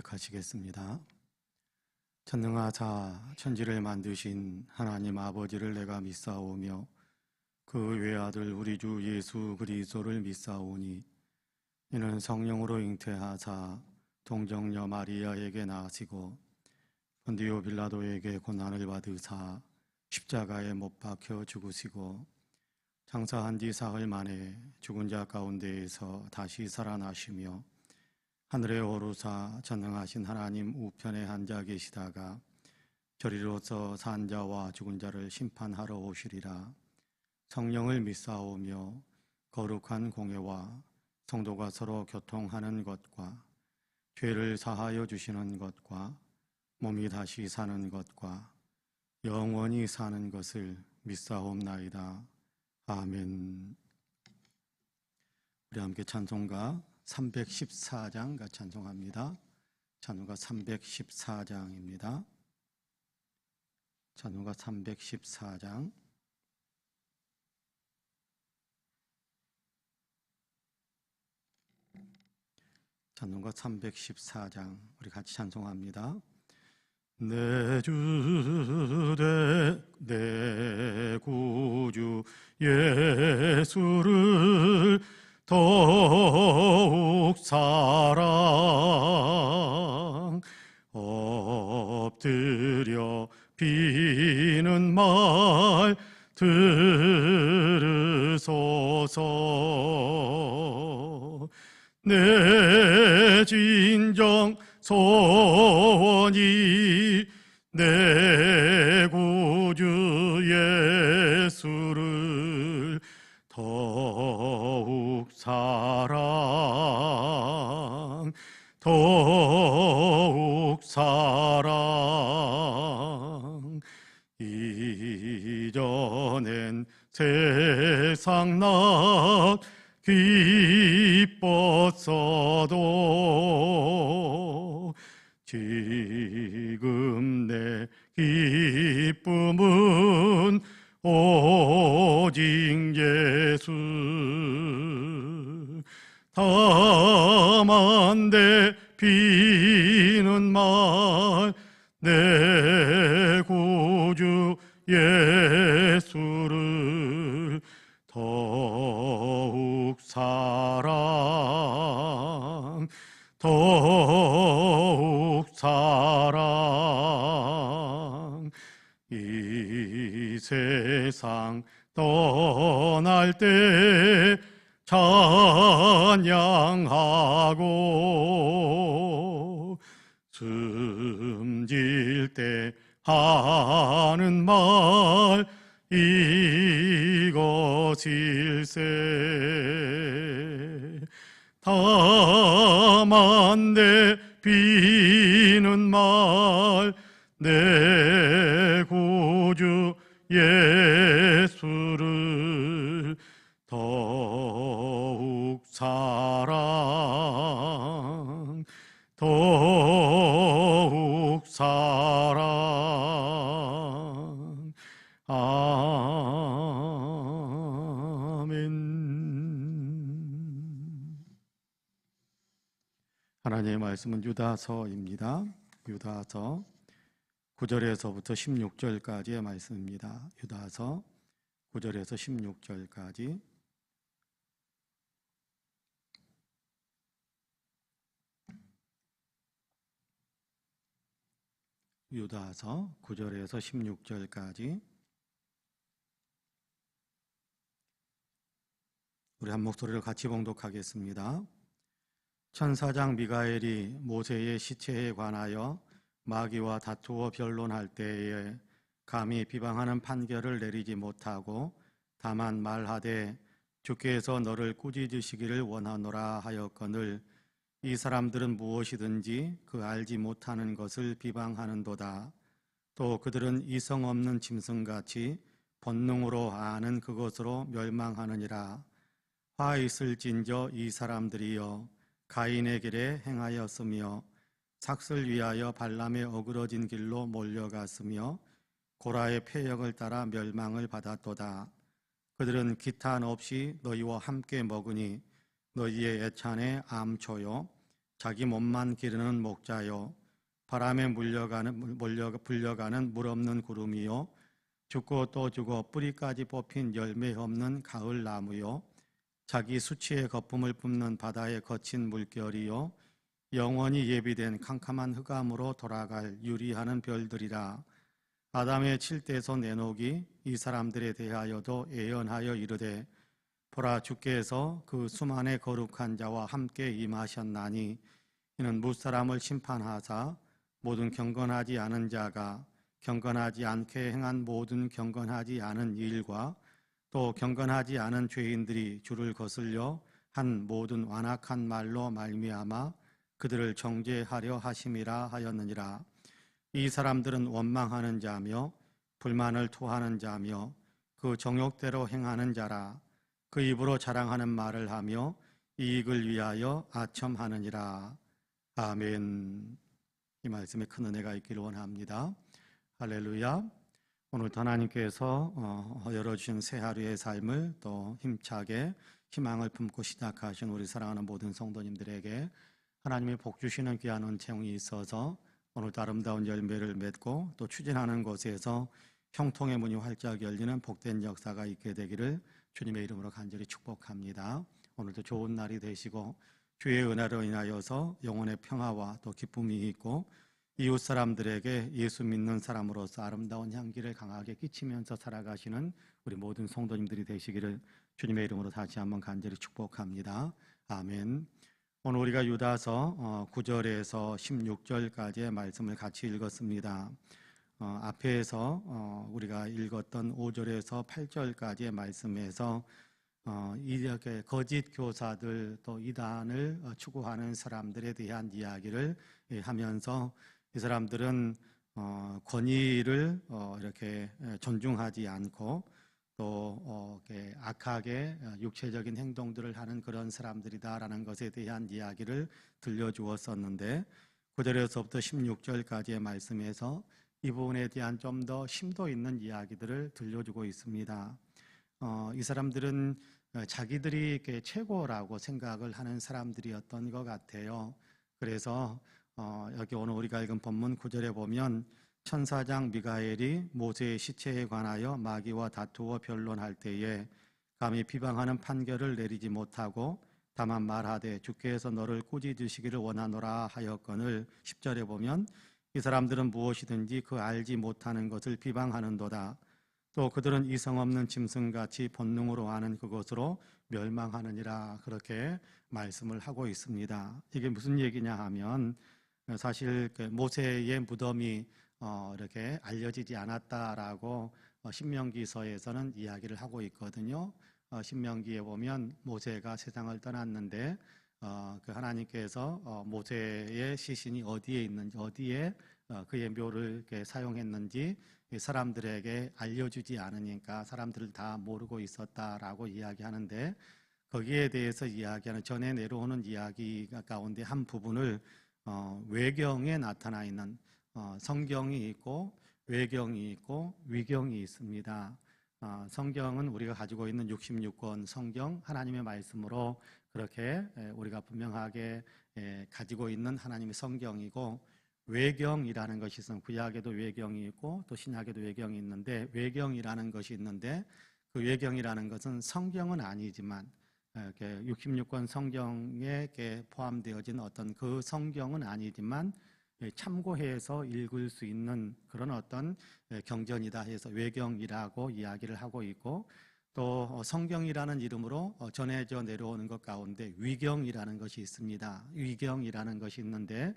고백하시겠습니다. 전능하사 천지를 만드신 하나님 아버지를 내가 믿사오며 그 외아들 우리 주 예수 그리스도를 믿사오니 이는 성령으로 잉태하사 동정녀 마리아에게 나시고 본디오 빌라도에게 고난을 받으사 십자가에 못 박혀 죽으시고 장사한 뒤 사흘 만에 죽은 자 가운데에서 다시 살아나시며 하늘에 오르사 전능하신 하나님 우편에 앉아 계시다가 저리로서 산 자와 죽은 자를 심판하러 오시리라. 성령을 믿사오며 거룩한 공회와 성도가 서로 교통하는 것과 죄를 사하여 주시는 것과 몸이 다시 사는 것과 영원히 사는 것을 믿사옵나이다. 아멘. 우리 함께 찬송가 314장 같이 찬송합니다. 찬송가 314장입니다. 찬송가 314장. 찬송가 314장 우리 같이 찬송합니다. 내 주 내 구주 예수를 더욱 사랑 엎드려 비는 말 들으소서. 내 진정 소원이 내 구주 예수를 더욱 사랑 더욱 사랑. 이전엔 세상 나 기뻤어도 지금 내 기쁨은 오직 예수. 다만 내 비는 말 내 구주 예수를 더욱 사랑 더욱 사랑. 이 세상 떠날 때 찬양하고 숨질 때 하는 말 이것일세. 다만 내 비는 말 내 구주 예수를 더욱 사랑 더욱 사랑. 아멘. 하나님의 말씀은 유다서입니다. 유다서 9절에서부터 16절까지의 말씀입니다. 유다서 9절에서 16절까지. 유다서 9절에서 16절까지 우리 한 목소리를 같이 봉독하겠습니다. 천사장 미가엘이 모세의 시체에 관하여 마귀와 다투어 변론할 때에 감히 비방하는 판결을 내리지 못하고 다만 말하되 주께서 너를 꾸짖으시기를 원하노라 하였거늘 이 사람들은 무엇이든지 그 알지 못하는 것을 비방하는도다. 또 그들은 이성 없는 짐승같이 본능으로 아는 그것으로 멸망하느니라. 화 있을진저 이 사람들이여 가인의 길에 행하였으며 삭슬 위하여 발람의 어그러진 길로 몰려갔으며 고라의 패역을 따라 멸망을 받았도다. 그들은 기탄 없이 너희와 함께 먹으니 너희의 애찬에 암초요 자기 몸만 기르는 목자요 바람에 불려가는 물 없는 구름이요 죽고 또 죽어 뿌리까지 뽑힌 열매 없는 가을 나무요 자기 수치의 거품을 뿜는 바다의 거친 물결이요 영원히 예비된 캄캄한 흑암으로 돌아갈 유리하는 별들이라. 아담의 칠대에서 내놓기 이 사람들에 대하여도 예언하여 이르되 보라 주께서 그 수만의 거룩한 자와 함께 임하셨나니 이는 무사람을 심판하사 모든 경건하지 않은 자가 경건하지 않게 행한 모든 경건하지 않은 일과 또 경건하지 않은 죄인들이 주를 거슬려 한 모든 완악한 말로 말미암아 그들을 정죄하려 하심이라 하였느니라. 이 사람들은 원망하는 자며 불만을 토하는 자며 그 정욕대로 행하는 자라. 그 입으로 자랑하는 말을 하며 이익을 위하여 아첨하느니라. 아멘. 이 말씀에 큰 은혜가 있기를 원합니다. 할렐루야. 오늘도 하나님께서 열어주신 새 하루의 삶을 또 힘차게 희망을 품고 시작하신 우리 사랑하는 모든 성도님들에게 하나님의 복 주시는 귀한 은총이 있어서 오늘도 아름다운 열매를 맺고 또 추진하는 곳에서 형통의 문이 활짝 열리는 복된 역사가 있게 되기를 주님의 이름으로 간절히 축복합니다. 오늘도 좋은 날이 되시고 주의 은혜로 인하여서 영혼의 평화와 또 기쁨이 있고 이웃 사람들에게 예수 믿는 사람으로서 아름다운 향기를 강하게 끼치면서 살아가시는 우리 모든 성도님들이 되시기를 주님의 이름으로 다시 한번 간절히 축복합니다. 아멘. 오늘 우리가 유다서 9절에서 16절까지의 말씀을 같이 읽었습니다. 앞에서 우리가 읽었던 5절에서 8절까지의 말씀에서 이렇게 거짓 교사들 또 이단을 추구하는 사람들에 대한 이야기를 하면서 이 사람들은 권위를 이렇게 존중하지 않고 또 악하게 육체적인 행동들을 하는 그런 사람들이다라는 것에 대한 이야기를 들려주었었는데 9절에서부터 16절까지의 말씀에서 이 부분에 대한 좀 더 심도 있는 이야기들을 들려주고 있습니다. 이 사람들은 자기들이 최고라고 생각을 하는 사람들이었던 것 같아요. 그래서 여기 오늘 우리가 읽은 본문 9절에 보면 천사장 미가엘이 모세의 시체에 관하여 마귀와 다투어 변론할 때에 감히 비방하는 판결을 내리지 못하고 다만 말하되 주께서 너를 꾸짖으시기를 원하노라 하였거늘 10절에 보면 이 사람들은 무엇이든지 그 알지 못하는 것을 비방하는도다. 또 그들은 이성 없는 짐승같이 본능으로 아는 그것으로 멸망하느니라 그렇게 말씀을 하고 있습니다. 이게 무슨 얘기냐 하면 사실 모세의 무덤이 이렇게 알려지지 않았다라고 신명기서에서는 이야기를 하고 있거든요. 신명기에 보면 모세가 세상을 떠났는데 그 하나님께서 모세의 시신이 어디에 있는지 어디에 그의 묘를 이렇게 사용했는지 사람들에게 알려주지 않으니까 사람들을 다 모르고 있었다라고 이야기하는데 거기에 대해서 이야기하는 전에 내려오는 이야기 가운데 한 부분을 외경에 나타나 있는 성경이 있고 외경이 있고 위경이 있습니다. 성경은 우리가 가지고 있는 66권 성경 하나님의 말씀으로 그렇게 우리가 분명하게 가지고 있는 하나님의 성경이고 외경이라는 것이 있으면 구약에도 외경이 있고 또 신약에도 외경이 있는데 외경이라는 것이 있는데 그 외경이라는 것은 성경은 아니지만 66권 성경에 포함되어진 어떤 그 성경은 아니지만 참고해서 읽을 수 있는 그런 어떤 경전이다 해서 외경이라고 이야기를 하고 있고 또 성경이라는 이름으로 전해져 내려오는 것 가운데 위경이라는 것이 있습니다. 위경이라는 것이 있는데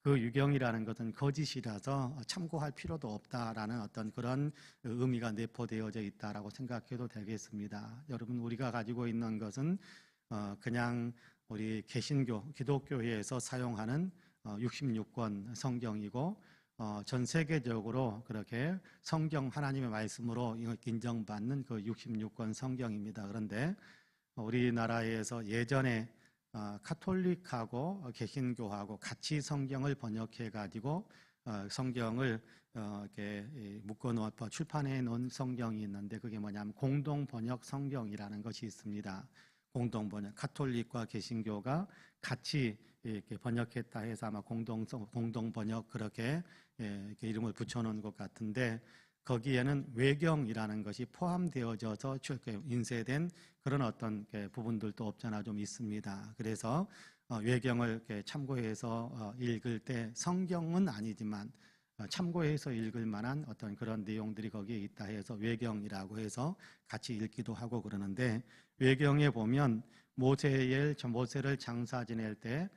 그 위경이라는 것은 거짓이라서 참고할 필요도 없다라는 어떤 그런 의미가 내포되어져 있다라고 생각해도 되겠습니다. 여러분 우리가 가지고 있는 것은 그냥 우리 개신교 기독교회에서 사용하는 66권 성경이고 전 세계적으로 그렇게 성경 하나님의 말씀으로 인정받는 그 66권 성경입니다. 그런데 우리나라에서 예전에 카톨릭하고 개신교하고 같이 성경을 번역해 가지고 성경을 이렇게 묶어 놓아 출판해 놓은 성경이 있는데 그게 뭐냐면 공동 번역 성경이라는 것이 있습니다. 공동 번역 카톨릭과 개신교가 같이 이렇게 번역했다 해서 아마 공동 번역 그렇게 이렇게 이름을 붙여놓은 것 같은데 거기에는 외경이라는 것이 포함되어져서 인쇄된 그런 어떤 부분들도 없잖아 좀 있습니다. 그래서 외경을 이렇게 참고해서 읽을 때 성경은 아니지만 참고해서 읽을 만한 어떤 그런 내용들이 거기에 있다 해서 외경이라고 해서 같이 읽기도 하고 그러는데 외경에 보면 모세를 장사 지낼 때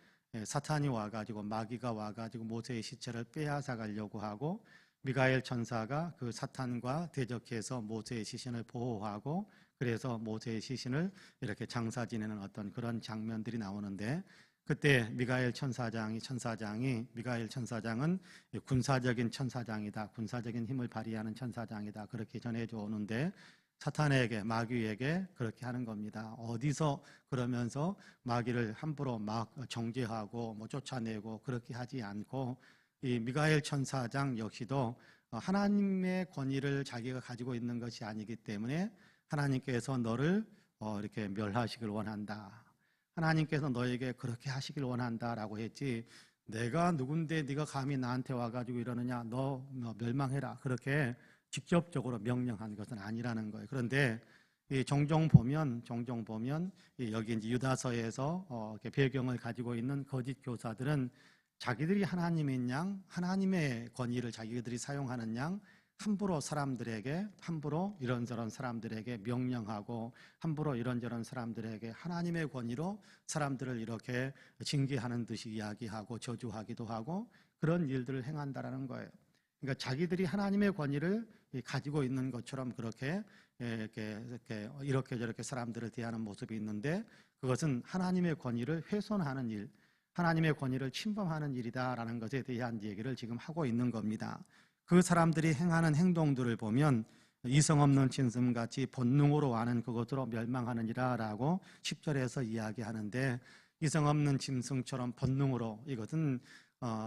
사탄이 와가지고 마귀가 와가지고 모세의 시체를 빼앗아 가려고 하고 미가엘 천사가 그 사탄과 대적해서 모세의 시신을 보호하고 그래서 모세의 시신을 이렇게 장사 지내는 어떤 그런 장면들이 나오는데 그때 미가엘 천사장은 군사적인 천사장이다. 군사적인 힘을 발휘하는 천사장이다. 그렇게 전해져 오는데 사탄에게 마귀에게 그렇게 하는 겁니다. 어디서 그러면서 마귀를 함부로 막 정죄하고 쫓아내고 그렇게 하지 않고 이 미가엘 천사장 역시도 하나님의 권위를 자기가 가지고 있는 것이 아니기 때문에 하나님께서 너를 이렇게 멸하시길 원한다. 하나님께서 너에게 그렇게 하시길 원한다라고 했지 내가 누군데 네가 감히 나한테 와가지고 이러느냐 너 멸망해라 그렇게 직접적으로 명령한 것은 아니라는 거예요. 그런데 종종 보면 여기 이제 유다서에서 배경을 가지고 있는 거짓 교사들은 자기들이 하나님인 양 하나님의 권위를 자기들이 사용하는 양 함부로 이런저런 사람들에게 명령하고 함부로 이런저런 사람들에게 하나님의 권위로 사람들을 이렇게 징계하는 듯이 이야기하고 저주하기도 하고 그런 일들을 행한다라는 거예요. 그러니까 자기들이 하나님의 권위를 가지고 있는 것처럼 그렇게 이렇게 저렇게 사람들을 대하는 모습이 있는데 그것은 하나님의 권위를 훼손하는 일, 하나님의 권위를 침범하는 일이다라는 것에 대한 얘기를 지금 하고 있는 겁니다. 그 사람들이 행하는 행동들을 보면 이성 없는 짐승같이 본능으로 하는 그것으로 멸망하느니라라고 10절에서 이야기하는데 이성 없는 짐승처럼 본능으로 이것은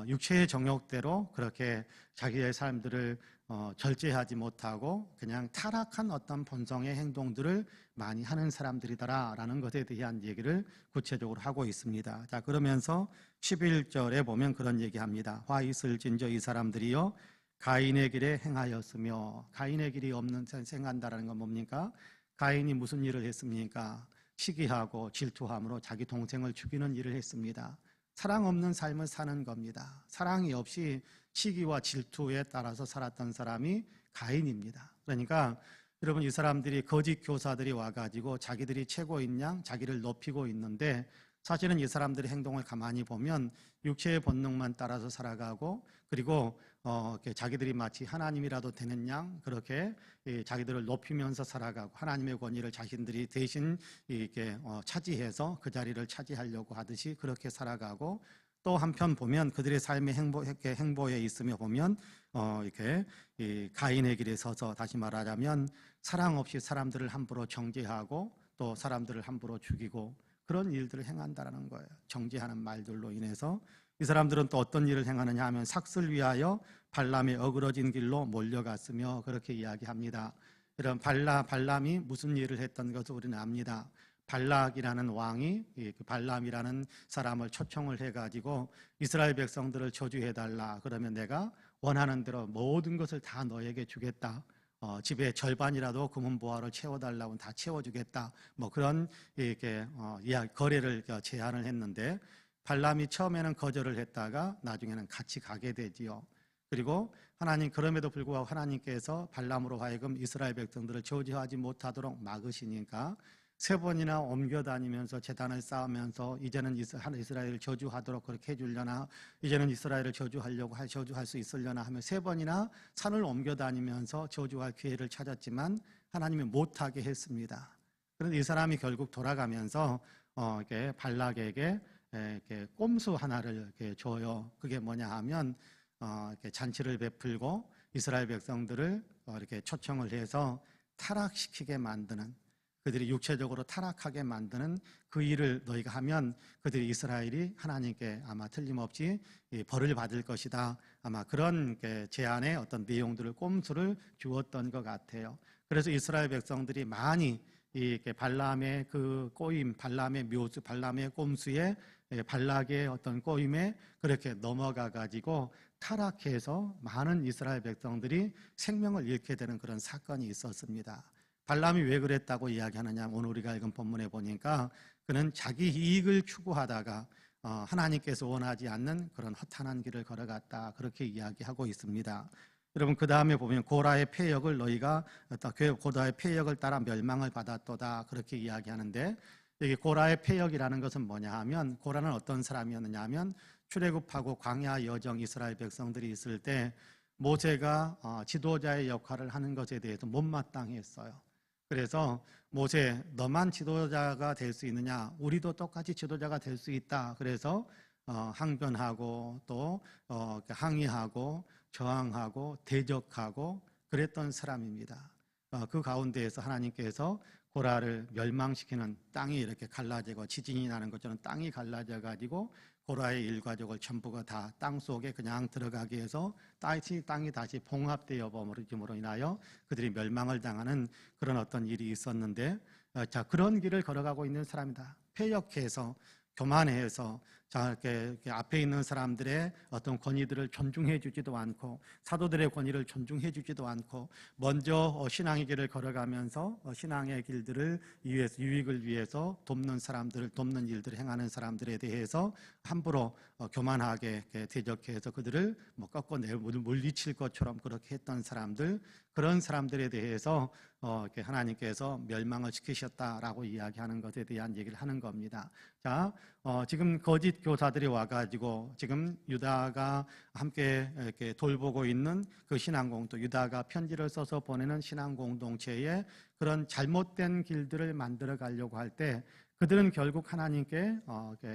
육체의 정욕대로 그렇게 자기의 삶들을 절제하지 못하고 그냥 타락한 어떤 본성의 행동들을 많이 하는 사람들이다라는 것에 대한 얘기를 구체적으로 하고 있습니다. 자, 그러면서 11절에 보면 그런 얘기합니다. 화 있을 진저 이 사람들이요 가인의 길에 행하였으며 가인의 길이 없는 생한다라는 건 뭡니까? 가인이 무슨 일을 했습니까? 시기하고 질투함으로 자기 동생을 죽이는 일을 했습니다. 사랑 없는 삶을 사는 겁니다. 사랑이 없이 시기와 질투에 따라서 살았던 사람이 가인입니다. 그러니까 여러분 이 사람들이 거짓 교사들이 와가지고 자기들이 최고인 양 자기를 높이고 있는데 사실은 이 사람들의 행동을 가만히 보면 육체의 본능만 따라서 살아가고 그리고 자기들이 마치 하나님이라도 되는 양 그렇게 자기들을 높이면서 살아가고 하나님의 권위를 자신들이 대신 이렇게 차지해서 그 자리를 차지하려고 하듯이 그렇게 살아가고 또 한편 보면 그들의 삶의 행보에 있으며 보면 이렇게 가인의 길에 서서 다시 말하자면 사랑 없이 사람들을 함부로 정죄하고 또 사람들을 함부로 죽이고 그런 일들을 행한다라는 거예요. 정죄하는 말들로 인해서 이 사람들은 또 어떤 일을 행하느냐 하면 삭슬 위하여 발람의 어그러진 길로 몰려갔으며 그렇게 이야기합니다. 이런 발람이 무슨 일을 했던 것을 우리는 압니다. 발락이라는 왕이 발람이라는 사람을 초청을 해가지고 이스라엘 백성들을 저주해달라. 그러면 내가 원하는 대로 모든 것을 다 너에게 주겠다. 집에 절반이라도 금은보화를 채워달라고 다 채워주겠다. 뭐 그런 이렇게 거래를 제안을 했는데 발람이 처음에는 거절을 했다가 나중에는 같이 가게 되지요. 그리고 그럼에도 불구하고 하나님께서 발람으로 하여금 이스라엘 백성들을 저주하지 못하도록 막으시니까 3번이나 옮겨 다니면서 제단을 쌓으면서 이제는 이스라엘을 저주하도록 그렇게 해주려나 이제는 이스라엘을 저주할 수 있으려나 하며 3번이나 산을 옮겨 다니면서 저주할 기회를 찾았지만 하나님이 못하게 했습니다. 그런데 이 사람이 결국 돌아가면서 이렇게 발락에게 이렇게 꼼수 하나를 이렇게 줘요. 그게 뭐냐 하면 이렇게 잔치를 베풀고 이스라엘 백성들을 이렇게 초청을 해서 타락시키게 만드는 그들이 육체적으로 타락하게 만드는 그 일을 너희가 하면 그들이 이스라엘이 하나님께 아마 틀림없이 벌을 받을 것이다. 아마 그런 제안의 어떤 내용들을 꼼수를 주었던 것 같아요. 그래서 이스라엘 백성들이 많이 이렇게 발람의 그 꼬임, 발람의 묘수, 발람의 꼼수에 발락의 어떤 꼬임에 그렇게 넘어가 가지고 타락해서 많은 이스라엘 백성들이 생명을 잃게 되는 그런 사건이 있었습니다. 발람이 왜 그랬다고 이야기하느냐, 오늘 우리가 읽은 본문에 보니까 그는 자기 이익을 추구하다가 하나님께서 원하지 않는 그런 허탄한 길을 걸어갔다, 그렇게 이야기하고 있습니다. 여러분, 그 다음에 보면 고라의 패역을 너희가 고라의 패역을 따라 멸망을 받았도다, 그렇게 이야기하는데, 여기 고라의 패역이라는 것은 뭐냐 하면, 고라는 어떤 사람이었느냐 하면 출애굽하고 광야 여정 이스라엘 백성들이 있을 때 모세가 지도자의 역할을 하는 것에 대해서 못마땅했어요. 그래서 모세, 너만 지도자가 될 수 있느냐, 우리도 똑같이 지도자가 될 수 있다. 그래서 항변하고 또 항의하고 저항하고 대적하고 그랬던 사람입니다. 그 가운데에서 하나님께서 고라를 멸망시키는, 땅이 이렇게 갈라지고 지진이 나는 것처럼 땅이 갈라져 가지고 고라의 일가족을 전부가 다 땅 속에 그냥 들어가게 해서 땅이 다시 봉합되어 버림으로 인하여 그들이 멸망을 당하는 그런 어떤 일이 있었는데, 자, 그런 길을 걸어가고 있는 사람이다. 패역해서 교만해서 이렇게 앞에 있는 사람들의 어떤 권위들을 존중해 주지도 않고 사도들의 권위를 존중해 주지도 않고 먼저 신앙의 길을 걸어가면서 신앙의 길들을 위해서, 유익을 위해서 돕는 일들을 행하는 사람들에 대해서 함부로 교만하게 대적해서 그들을 꺾고 물리칠 것처럼 그렇게 했던 사람들, 그런 사람들에 대해서 하나님께서 멸망을 시키셨다라고 이야기하는 것에 대한 얘기를 하는 겁니다. 자, 지금 거짓 교사들이 와가지고 지금 유다가 함께 이렇게 돌보고 있는 그 신앙공동, 유다가 편지를 써서 보내는 신앙공동체에 그런 잘못된 길들을 만들어 가려고 할 때 그들은 결국 하나님께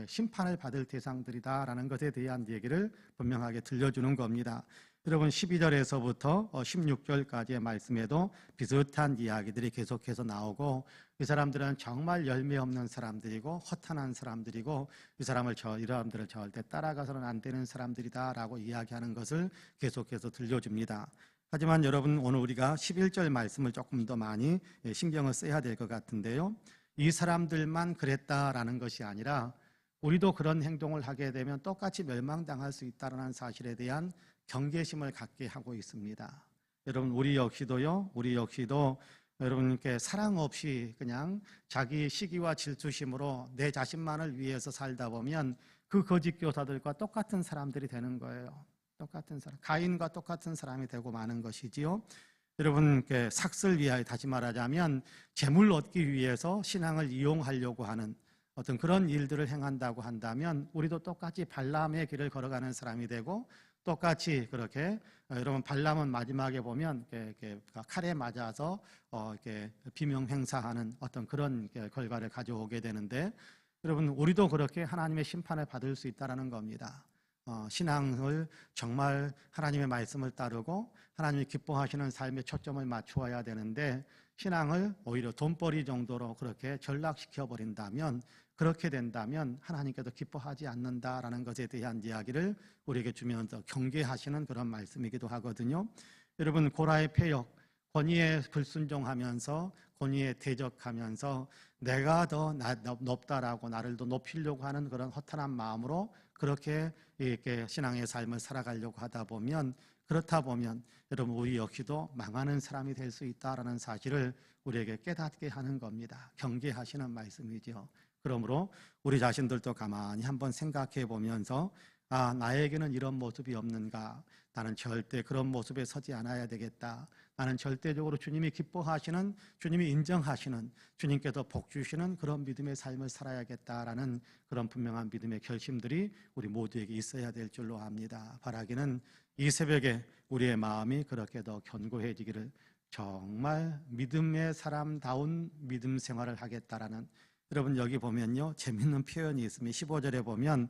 심판을 받을 대상들이다라는 것에 대한 얘기를 분명하게 들려주는 겁니다. 여러분, 12절에서부터 16절까지의 말씀에도 비슷한 이야기들이 계속해서 나오고, 이 사람들은 정말 열매 없는 사람들이고 허탄한 사람들이고 이 사람들을 절대 따라가서는 안 되는 사람들이다라고 이야기하는 것을 계속해서 들려줍니다. 하지만 여러분, 오늘 우리가 11절 말씀을 조금 더 많이 신경을 써야 될 것 같은데요, 이 사람들만 그랬다라는 것이 아니라 우리도 그런 행동을 하게 되면 똑같이 멸망당할 수 있다는 사실에 대한 경계심을 갖게 하고 있습니다. 여러분, 우리 역시도 여러분께 사랑 없이 그냥 자기 시기와 질투심으로 내 자신만을 위해서 살다 보면 그 거짓 교사들과 똑같은 사람들이 되는 거예요. 똑같은 사람, 가인과 똑같은 사람이 되고 마는 것이지요. 여러분, 삭슬 위하여, 다시 말하자면 재물 얻기 위해서 신앙을 이용하려고 하는 어떤 그런 일들을 행한다고 한다면 우리도 똑같이 발람의 길을 걸어가는 사람이 되고, 똑같이 그렇게 여러분, 발람은 마지막에 보면 이렇게 칼에 맞아서 이렇게 비명 행사하는 어떤 그런 결과를 가져오게 되는데, 여러분, 우리도 그렇게 하나님의 심판을 받을 수 있다는 겁니다. 신앙을 정말 하나님의 말씀을 따르고 하나님이 기뻐하시는 삶에 초점을 맞추어야 되는데, 신앙을 오히려 돈벌이 정도로 그렇게 전락시켜 버린다면, 그렇게 된다면 하나님께도 기뻐하지 않는다라는 것에 대한 이야기를 우리에게 주면서 경계하시는 그런 말씀이기도 하거든요. 여러분, 고라의 패역, 권위에 불순종하면서 권위에 대적하면서 내가 더 높다라고 나를 더 높이려고 하는 그런 허탄한 마음으로 그렇게 이렇게 신앙의 삶을 살아가려고 하다 보면, 그렇다 보면 여러분, 우리 역시도 망하는 사람이 될 수 있다라는 사실을 우리에게 깨닫게 하는 겁니다. 경계하시는 말씀이죠. 그러므로 우리 자신들도 가만히 한번 생각해 보면서, 나에게는 이런 모습이 없는가? 나는 절대 그런 모습에 서지 않아야 되겠다. 나는 절대적으로 주님이 기뻐하시는, 주님이 인정하시는, 주님께서 복 주시는 그런 믿음의 삶을 살아야겠다라는 그런 분명한 믿음의 결심들이 우리 모두에게 있어야 될 줄로 압니다. 바라기는 이 새벽에 우리의 마음이 그렇게 더 견고해지기를, 정말 믿음의 사람다운 믿음 생활을 하겠다라는, 여러분, 여기 보면요, 재밌는 표현이 있습니다. 15절에 보면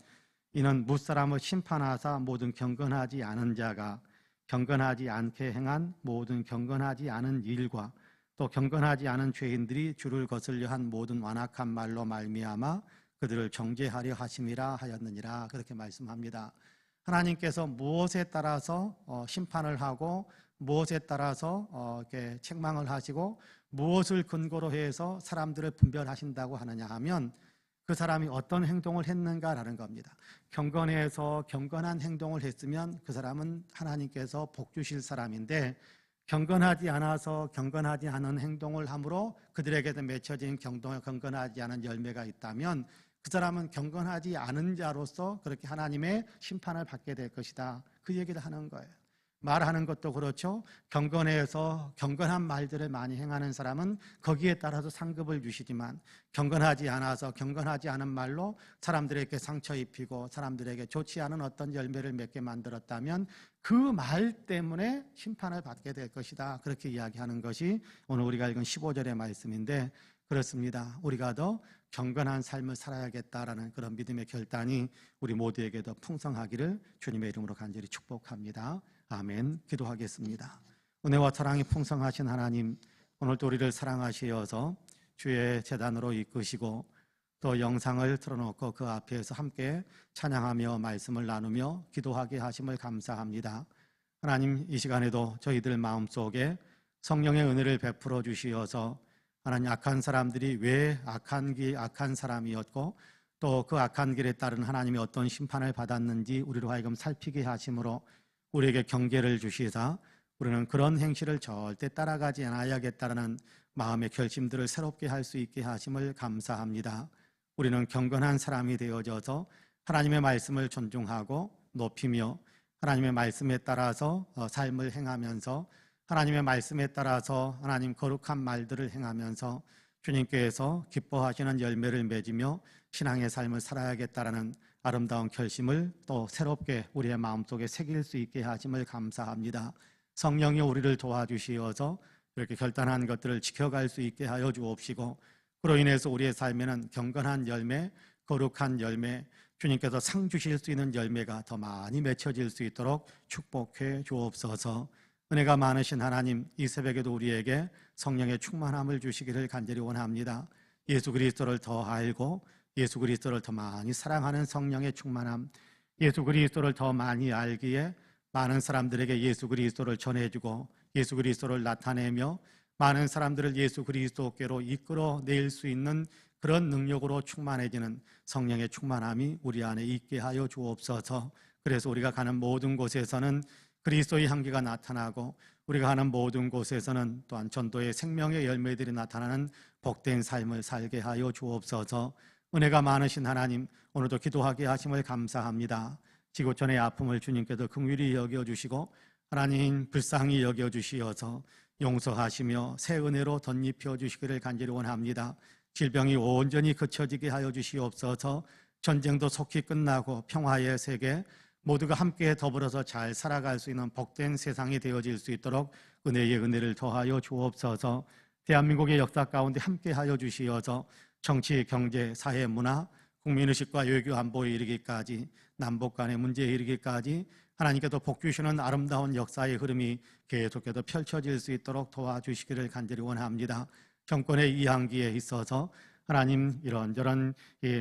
이는 무사람을 심판하사 모든 경건하지 않은 자가 경건하지 않게 행한 모든 경건하지 않은 일과 또 경건하지 않은 죄인들이 주를 거슬려 한 모든 완악한 말로 말미암아 그들을 정죄하려 하심이라 하였느니라, 그렇게 말씀합니다. 하나님께서 무엇에 따라서 심판을 하고 무엇에 따라서 이렇게 책망을 하시고 무엇을 근거로 해서 사람들을 분별하신다고 하느냐 하면, 그 사람이 어떤 행동을 했는가라는 겁니다. 경건해서 경건한 행동을 했으면 그 사람은 하나님께서 복 주실 사람인데, 경건하지 않아서 경건하지 않은 행동을 함으로 그들에게도 맺혀진 경건하지 않은 열매가 있다면 그 사람은 경건하지 않은 자로서 그렇게 하나님의 심판을 받게 될 것이다. 그 얘기를 하는 거예요. 말하는 것도 그렇죠. 경건해서 경건한 말들을 많이 행하는 사람은 거기에 따라서 상급을 주시지만, 경건하지 않아서 경건하지 않은 말로 사람들에게 상처 입히고 사람들에게 좋지 않은 어떤 열매를 맺게 만들었다면 그 말 때문에 심판을 받게 될 것이다. 그렇게 이야기하는 것이 오늘 우리가 읽은 15절의 말씀인데, 그렇습니다. 우리가 더 경건한 삶을 살아야겠다라는 그런 믿음의 결단이 우리 모두에게도 풍성하기를 주님의 이름으로 간절히 축복합니다. 아멘. 기도하겠습니다. 은혜와 사랑이 풍성하신 하나님, 오늘도 우리를 사랑하시어서 주의 제단으로 이끄시고 또 영상을 틀어놓고 그 앞에서 함께 찬양하며 말씀을 나누며 기도하게 하심을 감사합니다. 하나님, 이 시간에도 저희들 마음속에 성령의 은혜를 베풀어 주시어서 하나님, 악한 사람들이 왜 악한 사람이었고 또 그 악한 길에 따른 하나님이 어떤 심판을 받았는지 우리로 하여금 살피게 하심으로 우리에게 경계를 주시사 우리는 그런 행실을 절대 따라가지 않아야겠다는 마음의 결심들을 새롭게 할 수 있게 하심을 감사합니다. 우리는 경건한 사람이 되어져서 하나님의 말씀을 존중하고 높이며 하나님의 말씀에 따라서 삶을 행하면서 하나님의 말씀에 따라서 하나님 거룩한 말들을 행하면서 주님께서 기뻐하시는 열매를 맺으며 신앙의 삶을 살아야겠다라는 아름다운 결심을 또 새롭게 우리의 마음속에 새길 수 있게 하심을 감사합니다. 성령이 우리를 도와주시어서 이렇게 결단한 것들을 지켜갈 수 있게 하여 주옵시고, 그로 인해서 우리의 삶에는 경건한 열매, 거룩한 열매, 주님께서 상 주실 수 있는 열매가 더 많이 맺혀질 수 있도록 축복해 주옵소서. 은혜가 많으신 하나님, 이 새벽에도 우리에게 성령의 충만함을 주시기를 간절히 원합니다. 예수 그리스도를 더 알고 예수 그리스도를 더 많이 사랑하는 성령의 충만함, 예수 그리스도를 더 많이 알기에 많은 사람들에게 예수 그리스도를 전해주고 예수 그리스도를 나타내며 많은 사람들을 예수 그리스도께로 이끌어낼 수 있는 그런 능력으로 충만해지는 성령의 충만함이 우리 안에 있게 하여 주옵소서. 그래서 우리가 가는 모든 곳에서는 그리스도의 향기가 나타나고 우리가 가는 모든 곳에서는 또한 전도의 생명의 열매들이 나타나는 복된 삶을 살게 하여 주옵소서. 은혜가 많으신 하나님, 오늘도 기도하게 하심을 감사합니다. 지구촌의 아픔을 주님께서 긍휼히 여겨주시고 하나님 불쌍히 여겨주시어서 용서하시며 새 은혜로 덧입혀 주시기를 간절히 원합니다. 질병이 온전히 그쳐지게 하여 주시옵소서. 전쟁도 속히 끝나고 평화의 세계, 모두가 함께 더불어서 잘 살아갈 수 있는 복된 세상이 되어질 수 있도록 은혜의 은혜를 더하여 주옵소서. 대한민국의 역사 가운데 함께 하여 주시어서 정치, 경제, 사회, 문화, 국민의식과 외교 안보에 이르기까지 남북 간의 문제에 이르기까지 하나님께서 복 주시는 아름다운 역사의 흐름이 계속해서 펼쳐질 수 있도록 도와주시기를 간절히 원합니다. 정권의 이항기에 있어서 하나님 이런저런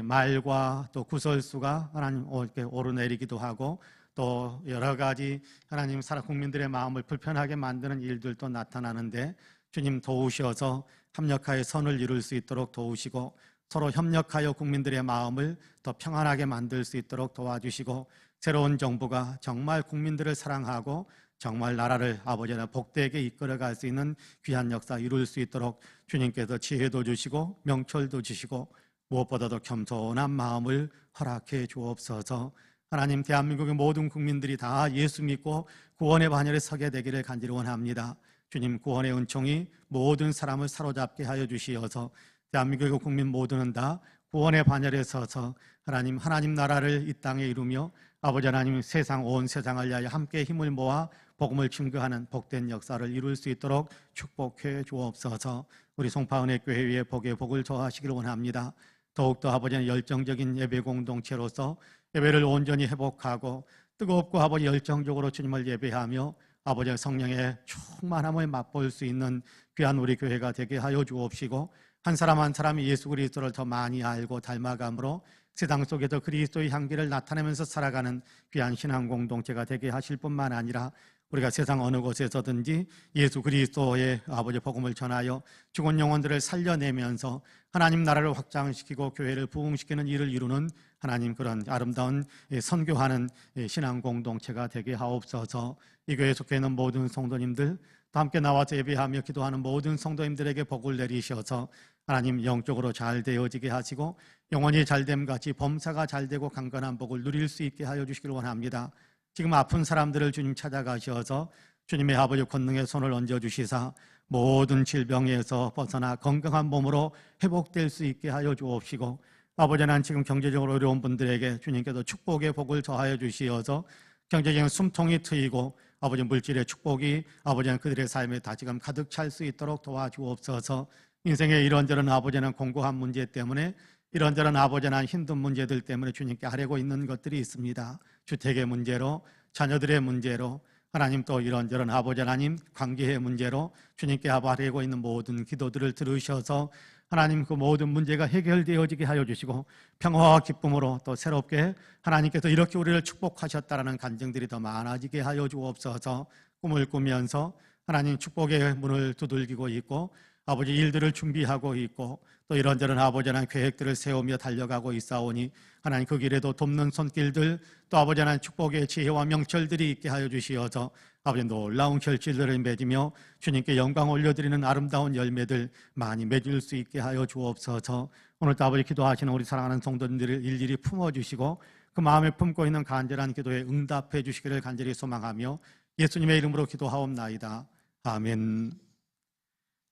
말과 또 구설수가 하나님 오르내리기도 하고 또 여러 가지 하나님 국민들의 마음을 불편하게 만드는 일들도 나타나는데 주님 도우셔서 협력하여 선을 이룰 수 있도록 도우시고 서로 협력하여 국민들의 마음을 더 평안하게 만들 수 있도록 도와주시고 새로운 정부가 정말 국민들을 사랑하고 정말 나라를 아버지나 복되게 이끌어갈 수 있는 귀한 역사 이룰 수 있도록 주님께서 지혜도 주시고 명철도 주시고 무엇보다도 겸손한 마음을 허락해 주옵소서. 하나님, 대한민국의 모든 국민들이 다 예수 믿고 구원의 반열에 서게 되기를 간절히 원합니다. 주님, 구원의 은총이 모든 사람을 사로잡게 하여 주시어서 대한민국의 국민 모두는 다 구원의 반열에 서서 하나님 나라를 이 땅에 이루며 아버지 하나님 온 세상을 위하여 함께 힘을 모아 복음을 증거하는 복된 역사를 이룰 수 있도록 축복해 주옵소서. 우리 송파은혜교회 위에 복의 복을 더하시기를 원합니다. 더욱더 아버지는 열정적인 예배 공동체로서 예배를 온전히 회복하고 뜨겁고 아버지 열정적으로 주님을 예배하며 아버지의 성령의 충만함을 맛볼 수 있는 귀한 우리 교회가 되게 하여 주옵시고 한 사람 한 사람이 예수 그리스도를 더 많이 알고 닮아감으로 세상 속에서 그리스도의 향기를 나타내면서 살아가는 귀한 신앙 공동체가 되게 하실 뿐만 아니라 우리가 세상 어느 곳에서든지 예수 그리스도의 아버지 복음을 전하여 죽은 영혼들을 살려내면서 하나님 나라를 확장시키고 교회를 부흥시키는 일을 이루는 하나님 그런 아름다운 선교하는 신앙 공동체가 되게 하옵소서. 이 교회에 속해 있는 모든 성도님들 또 함께 나와서 예배하며 기도하는 모든 성도님들에게 복을 내리셔서 하나님 영적으로 잘 되어지게 하시고 영혼이 잘됨 같이 범사가 잘되고 강건한 복을 누릴 수 있게 하여 주시길 원합니다. 지금 아픈 사람들을 주님 찾아가셔서 주님의 아버지 권능의 손을 얹어주시사 모든 질병에서 벗어나 건강한 몸으로 회복될 수 있게 하여 주옵시고 아버지 하나님 지금 경제적으로 어려운 분들에게 주님께서 축복의 복을 더하여 주시어서 경제적인 숨통이 트이고 아버지 물질의 축복이 아버지는 그들의 삶에 다시금 가득 찰 수 있도록 도와주옵소서. 인생의 이런저런 아버지는 공고한 문제 때문에 이런저런 아버지는 힘든 문제들 때문에 주님께 하려고 있는 것들이 있습니다. 주택의 문제로 자녀들의 문제로 하나님 또 이런저런 아버지 하나님 관계의 문제로 주님께 하려고 있는 모든 기도들을 들으셔서 하나님 그 모든 문제가 해결되어지게 하여 주시고 평화와 기쁨으로 또 새롭게 하나님께서 이렇게 우리를 축복하셨다라는 간증들이 더 많아지게 하여 주옵소서. 꿈을 꾸면서 하나님 축복의 문을 두들기고 있고 아버지 일들을 준비하고 있고 또 이런저런 아버지 하나님 계획들을 세우며 달려가고 있사오니 하나님 그 길에도 돕는 손길들 또 아버지 하나님 축복의 지혜와 명철들이 있게 하여 주시어서 아버지 놀라운 결실들을 맺으며 주님께 영광 올려드리는 아름다운 열매들 많이 맺을 수 있게 하여 주옵소서. 오늘도 아버지 기도하시는 우리 사랑하는 성도님들을 일일이 품어주시고 그 마음에 품고 있는 간절한 기도에 응답해 주시기를 간절히 소망하며 예수님의 이름으로 기도하옵나이다. 아멘.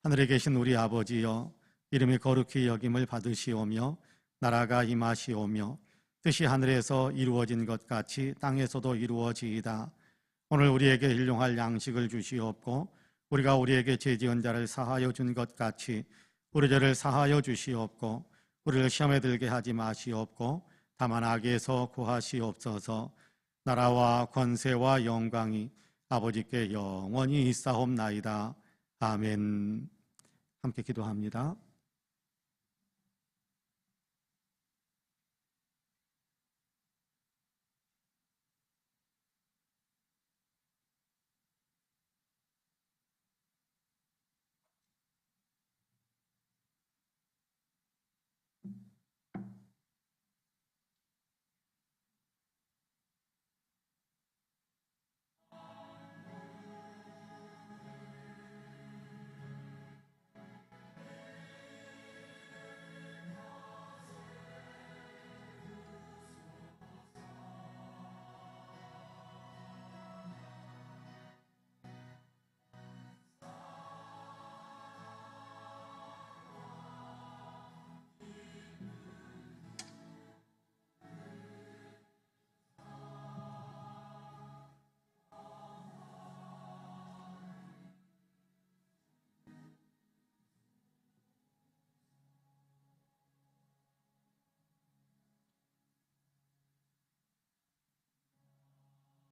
하늘에 계신 우리 아버지여, 이름이 거룩히 여김을 받으시오며 나라가 임하시오며 뜻이 하늘에서 이루어진 것 같이 땅에서도 이루어지이다. 오늘 우리에게 일용할 양식을 주시옵고 우리가 우리에게 죄지은 자를 사하여 준 것 같이 우리 죄를 사하여 주시옵고 우리를 시험에 들게 하지 마시옵고 다만 악에서 구하시옵소서. 나라와 권세와 영광이 아버지께 영원히 있사옵나이다. 아멘. 함께 기도합니다.